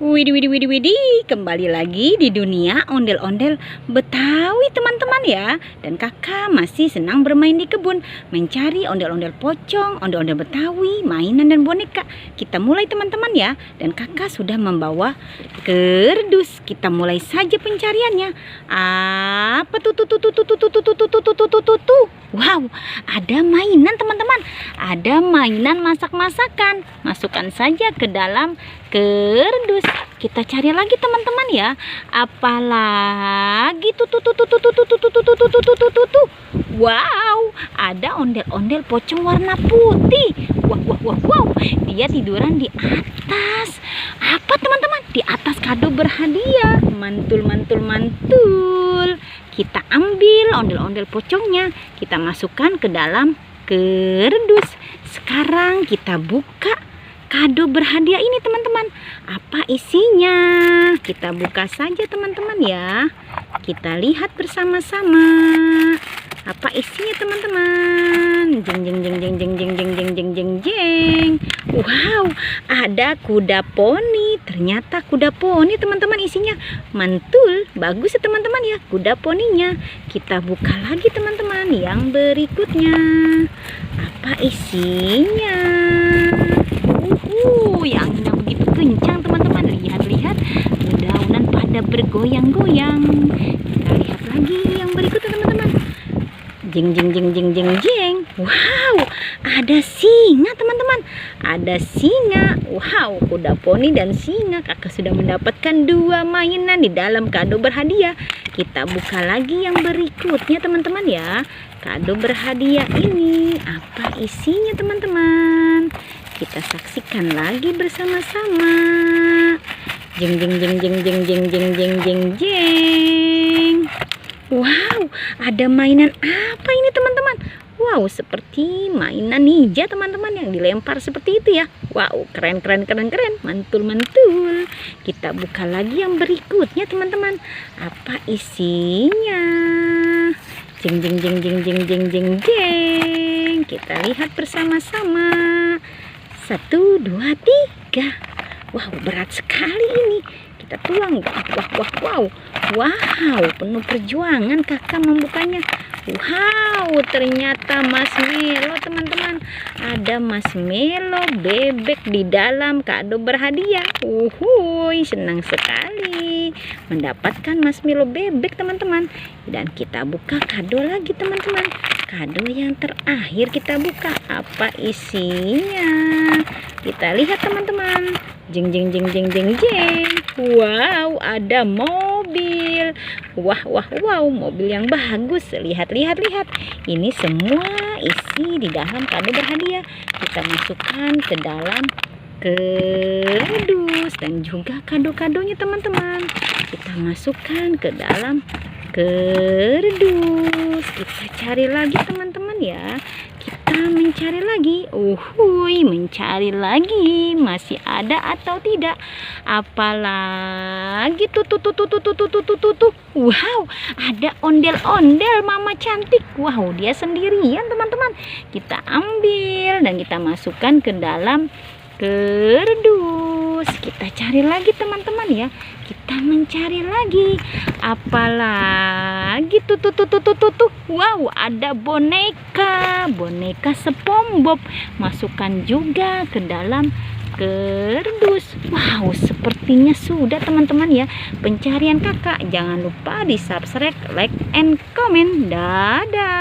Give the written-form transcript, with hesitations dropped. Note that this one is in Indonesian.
Widih, widih, widih, widih, kembali lagi di dunia ondel-ondel Betawi teman-teman ya. Dan kakak masih senang bermain di kebun, mencari ondel-ondel pocong, ondel-ondel Betawi, mainan dan boneka. Kita mulai teman-teman ya. Dan kakak sudah membawa kerdus. Kita mulai saja pencariannya. Apa tuh? Wow, ada mainan teman-teman. Ada mainan masak-masakan. Masukkan saja ke dalam kerdus. Kita cari lagi teman-teman ya. Apalagi tuh. Wow, ada ondel-ondel pocong warna putih. Wow. Dia tiduran di atas. Apa teman-teman? Di atas kado berhadiah. Mantul. Kita ambil ondel-ondel pocongnya. Kita masukkan ke dalam kerdus. Sekarang kita buka kado berhadiah ini teman-teman. Apa isinya? Kita buka saja teman-teman ya. Kita lihat bersama-sama. Apa isinya teman-teman? Jeng. Wow, ada kuda poni. Ternyata kuda poni teman-teman isinya. Mantul, bagus ya teman-teman ya kuda poninya. Kita buka lagi teman-teman yang berikutnya. Apa isinya? Yang begitu kencang teman-teman. Lihat dedaunan pada bergoyang-goyang. Kita lihat lagi yang berikutnya teman-teman. Jeng. Wow, ada singa teman-teman. Ada singa. Wow, kuda poni dan singa. Kakak sudah mendapatkan 2 mainan di dalam kado berhadiah. Kita buka lagi yang berikutnya teman-teman ya. Kado berhadiah ini apa isinya teman-teman? Kita saksikan lagi bersama-sama. Jeng. Wow, ada mainan apa ini teman-teman? Wow, seperti mainan ninja teman-teman yang dilempar seperti itu ya. Wow, keren. Mantul. Kita buka lagi yang berikutnya teman-teman. Apa isinya? Jeng. Kita lihat bersama-sama. 1, 2, 3. Wow, berat sekali ini. Kita tuang. Wow, penuh perjuangan kakak membukanya. Wow, ternyata marshmallow teman-teman. Ada marshmallow bebek di dalam kado berhadiah. Senang sekali mendapatkan marshmallow bebek teman-teman. Dan kita buka kado lagi teman-teman. Kado yang terakhir kita buka. Apa isinya? Kita lihat teman-teman. Jeng. Wow, ada mobil. Wow, mobil yang bagus. Lihat. Ini semua isi di dalam kado berhadiah. Kita masukkan ke dalam kerdus dan juga kado-kadonya teman-teman. Kita masukkan ke dalam kerdus. Kita cari lagi teman-teman ya. Kita mencari lagi. Mencari lagi. Masih ada atau tidak? Apalagi tuh. Wow, ada ondel-ondel mama cantik. Wow, dia sendirian teman-teman. Kita ambil dan kita masukkan ke dalam kerdus. Kita cari lagi teman-teman ya. Kita mencari lagi. Apalagi tuh. Wow, ada boneka SpongeBob. Masukkan juga ke dalam kerdus. Wow, sepertinya sudah teman-teman ya pencarian kakak. Jangan lupa di subscribe, like, and comment. Dadah.